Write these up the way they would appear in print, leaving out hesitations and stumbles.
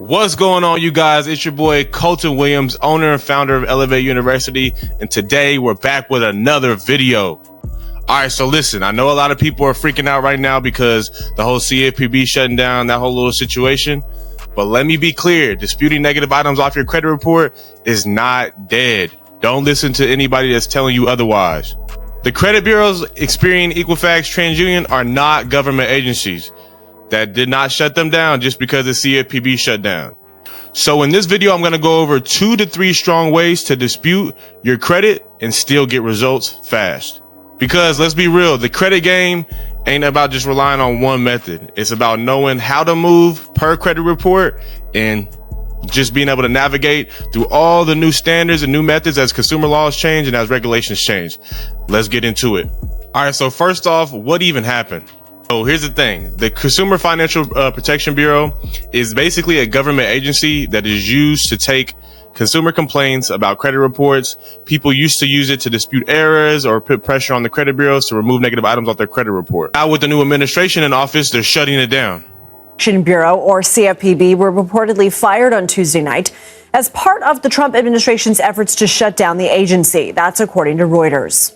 What's going on, you guys? It's your boy Colton Williams, owner and founder of Elevate University, and today we're back with another video. All right, so listen, I know a lot of people are freaking out right now because the whole CFPB shutting down, that whole little situation. But let me be clear, disputing negative items off your credit report is not dead. Don't listen to anybody that's telling you otherwise. The credit bureaus, Experian, Equifax, TransUnion are not government agencies. That did not shut them down just because the CFPB shut down. So in this video, I'm going to go over 2 to 3 strong ways to dispute your credit and still get results fast. Because let's be real, the credit game ain't about just relying on one method. It's about knowing how to move per credit report and just being able to navigate through all the new standards and new methods as consumer laws change and as regulations change. Let's get into it. All right, so first off, what even happened? So here's the thing. The Consumer Financial Protection Bureau is basically a government agency that is used to take consumer complaints about credit reports. People used to use it to dispute errors or put pressure on the credit bureaus to remove negative items off their credit report. Now with the new administration in office, they're shutting it down. Bureau, or CFPB, were reportedly fired on Tuesday night as part of the Trump administration's efforts to shut down the agency. That's according to Reuters.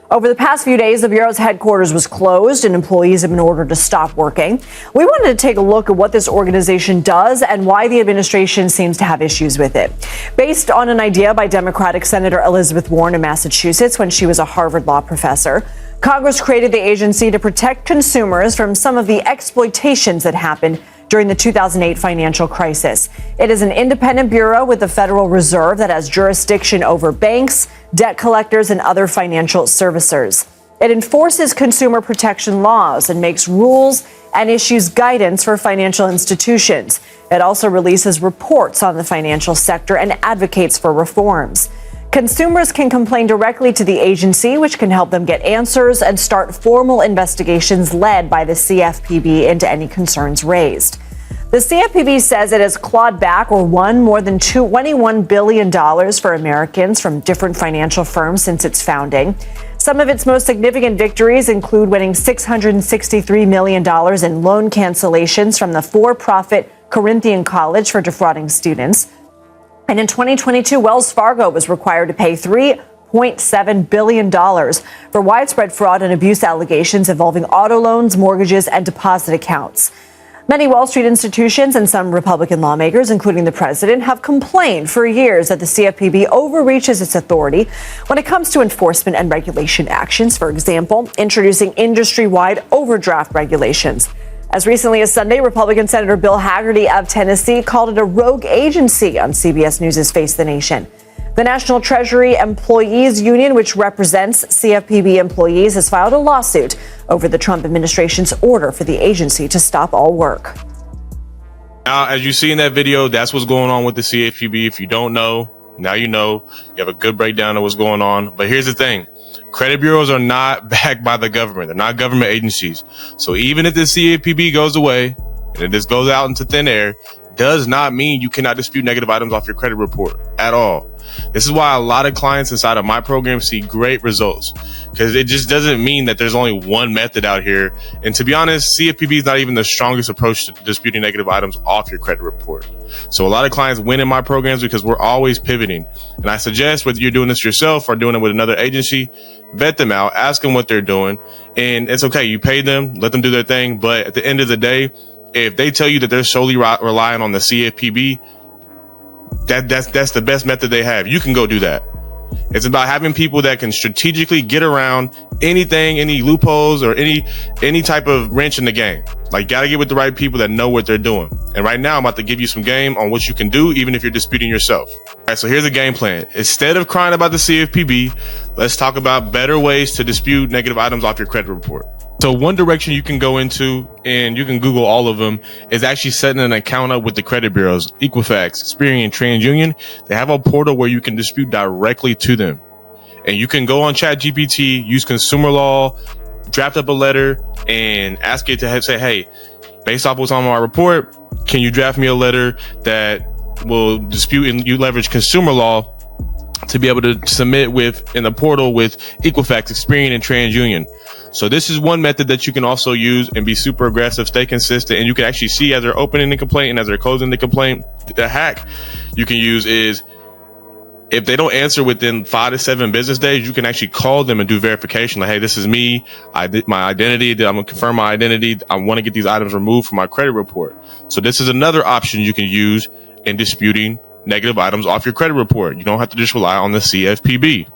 Over the past few days, the Bureau's headquarters was closed and employees have been ordered to stop working. We wanted to take a look at what this organization does and why the administration seems to have issues with it. Based on an idea by Democratic Senator Elizabeth Warren of Massachusetts when she was a Harvard law professor, Congress created the agency to protect consumers from some of the exploitations that happened during the 2008 financial crisis. It is an independent bureau with the Federal Reserve that has jurisdiction over banks, debt collectors, and other financial servicers. It enforces consumer protection laws and makes rules and issues guidance for financial institutions. It also releases reports on the financial sector and advocates for reforms. Consumers can complain directly to the agency, which can help them get answers and start formal investigations led by the CFPB into any concerns raised. The CFPB says it has clawed back or won more than $21 billion for Americans from different financial firms since its founding. Some of its most significant victories include winning $663 million in loan cancellations from the for-profit Corinthian College for defrauding students. And in 2022, Wells Fargo was required to pay $3.7 billion for widespread fraud and abuse allegations involving auto loans, mortgages, and deposit accounts. Many Wall Street institutions and some Republican lawmakers, including the president, have complained for years that the CFPB overreaches its authority when it comes to enforcement and regulation actions, for example, introducing industry-wide overdraft regulations. As recently as Sunday, Republican Senator Bill Hagerty of Tennessee called it a rogue agency on CBS News' Face the Nation. The National Treasury Employees Union, which represents CFPB employees, has filed a lawsuit over the Trump administration's order for the agency to stop all work. Now, as you see in that video, that's what's going on with the CFPB. If you don't know, now you know. You have a good breakdown of what's going on. But here's the thing. Credit bureaus are not backed by the government. They're not government agencies. So even if the CFPB goes away and it just goes out into thin air, does not mean you cannot dispute negative items off your credit report at all. This is why a lot of clients inside of my program see great results, because it just doesn't mean that there's only one method out here. And to be honest, CFPB is not even the strongest approach to disputing negative items off your credit report. So a lot of clients win in my programs because we're always pivoting. And I suggest whether you're doing this yourself or doing it with another agency, vet them out, ask them what they're doing. And it's okay. You pay them, let them do their thing. But at the end of the day, if they tell you that they're solely relying on the CFPB, that's the best method they have. You can go do that. It's about having people that can strategically get around anything, any loopholes or any type of wrench in the game. Like, gotta get with the right people that know what they're doing. And right now I'm about to give you some game on what you can do, even if you're disputing yourself. All right, so here's a game plan. Instead of crying about the CFPB, let's talk about better ways to dispute negative items off your credit report. So one direction you can go into, and you can Google all of them, is actually setting an account up with the credit bureaus, Equifax, Experian, TransUnion. They have a portal where you can dispute directly to them. And you can go on ChatGPT, use consumer law, draft up a letter, and ask it to say, hey, based off what's on my report, can you draft me a letter that will dispute and you leverage consumer law to be able to submit in the portal with Equifax, Experian, and TransUnion. So this is one method that you can also use and be super aggressive, stay consistent, and you can actually see as they're opening the complaint and as they're closing the complaint. The hack you can use is, if they don't answer within 5 to 7 business days, you can actually call them and do verification. Like, hey, this is me. I did my identity. I'm going to confirm my identity. I want to get these items removed from my credit report. So this is another option you can use in disputing negative items off your credit report. You don't have to just rely on the CFPB.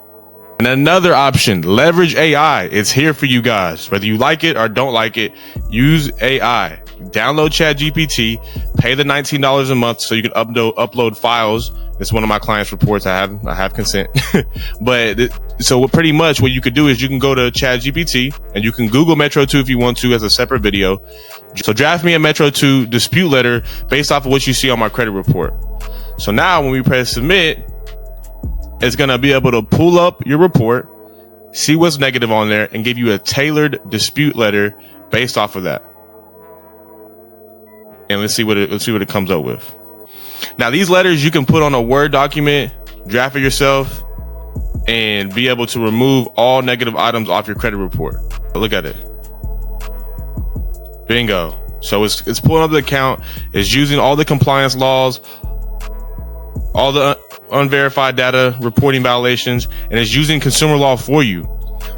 And another option, leverage AI. It's here for you guys. Whether you like it or don't like it, use AI. Download ChatGPT, pay the $19 a month so you can upload files. It's one of my clients' reports. I have consent. So pretty much what you could do is you can go to ChatGPT and you can Google Metro 2 if you want to as a separate video. So draft me a Metro 2 dispute letter based off of what you see on my credit report. So now when we press submit, it's going to be able to pull up your report, see what's negative on there, and give you a tailored dispute letter based off of that. And let's see what it comes up with. Now, these letters you can put on a Word document, draft it yourself, and be able to remove all negative items off your credit report. Look at it. Bingo. So it's pulling up the account, it's using all the compliance laws, all the unverified data, reporting violations, and it's using consumer law for you.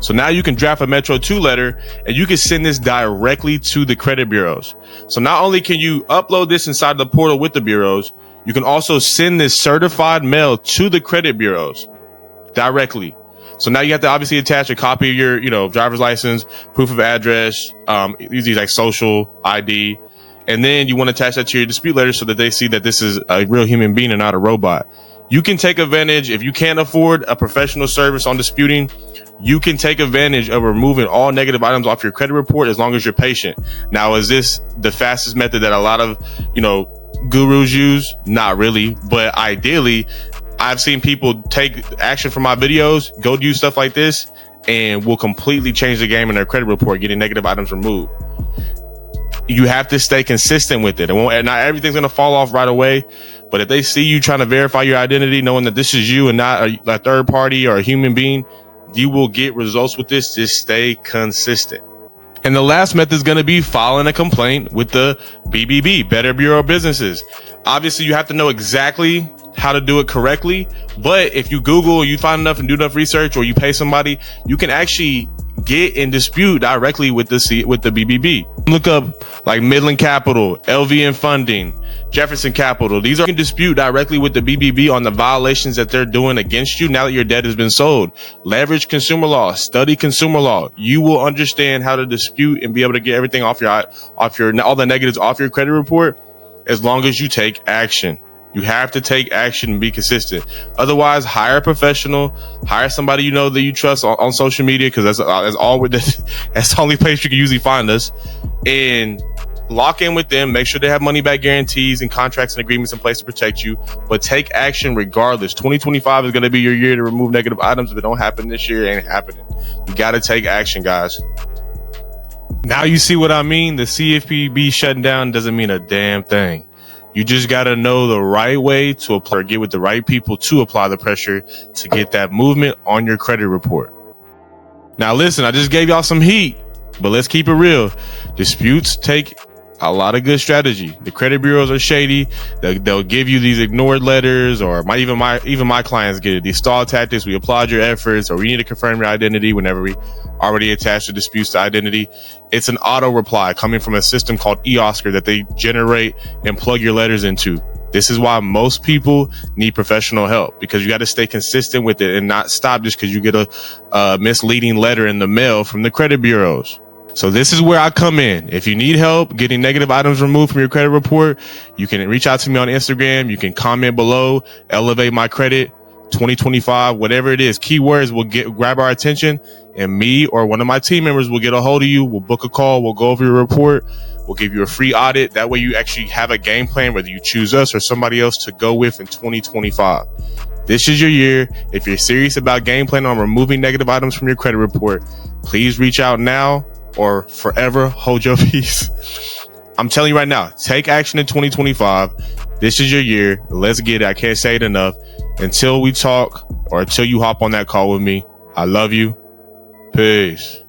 So now you can draft a Metro 2 letter and you can send this directly to the credit bureaus. So not only can you upload this inside the portal with the bureaus, you can also send this certified mail to the credit bureaus directly. So now you have to obviously attach a copy of your, driver's license, proof of address, usually like social ID. And then you want to attach that to your dispute letter so that they see that this is a real human being and not a robot. You can take advantage, if you can't afford a professional service on disputing, you can take advantage of removing all negative items off your credit report as long as you're patient. Now, is this the fastest method that a lot of, gurus use? Not really, but ideally, I've seen people take action from my videos, go do stuff like this, and will completely change the game in their credit report, getting negative items removed. You have to stay consistent with it. Not everything's going to fall off right away, but if they see you trying to verify your identity, knowing that this is you and not a third party or a human being, you will get results with this. Just stay consistent. And the last method is going to be filing a complaint with the BBB, Better Bureau of Businesses. Obviously, you have to know exactly how to do it correctly. But if you Google, you find enough and do enough research, or you pay somebody, you can actually get in dispute directly with the BBB. Look up like Midland Capital, LVN Funding, Jefferson Capital. These are you can dispute directly with the BBB on the violations that they're doing against you now that your debt has been sold. Leverage consumer law, study consumer law. You will understand how to dispute and be able to get everything off your all the negatives off your credit report as long as you take action. You have to take action and be consistent. Otherwise, hire a professional, hire somebody that you trust on social media, because that's the only place you can usually find us, and lock in with them. Make sure they have money back guarantees and contracts and agreements in place to protect you, but take action regardless. 2025 is going to be your year to remove negative items. If it don't happen this year, it ain't happening. You got to take action, guys. Now you see what I mean? The CFPB shutting down doesn't mean a damn thing. You just got to know the right way to apply, or get with the right people to apply the pressure to get that movement on your credit report. Now, listen, I just gave y'all some heat, but let's keep it real. Disputes take a lot of good strategy. The credit bureaus are shady. They'll give you these ignored letters, or even my clients get it. These stall tactics. We applaud your efforts, or we need to confirm your identity whenever we already attach the disputes to identity. It's an auto reply coming from a system called eOscar that they generate and plug your letters into. This is why most people need professional help, because you got to stay consistent with it and not stop just because you get a misleading letter in the mail from the credit bureaus. So this is where I come in. If you need help getting negative items removed from your credit report, you can reach out to me on Instagram. You can comment below, elevate my credit 2025, whatever it is. Keywords will grab our attention, and me or one of my team members will get a hold of you. We'll book a call. We'll go over your report. We'll give you a free audit. That way you actually have a game plan, whether you choose us or somebody else to go with in 2025. This is your year. If you're serious about game planning on removing negative items from your credit report, please reach out now or forever hold your peace. I'm telling you right now, take action in 2025. This is your year. Let's get it. I can't say it enough. until we talk or until you hop on that call with me, I love you. Peace.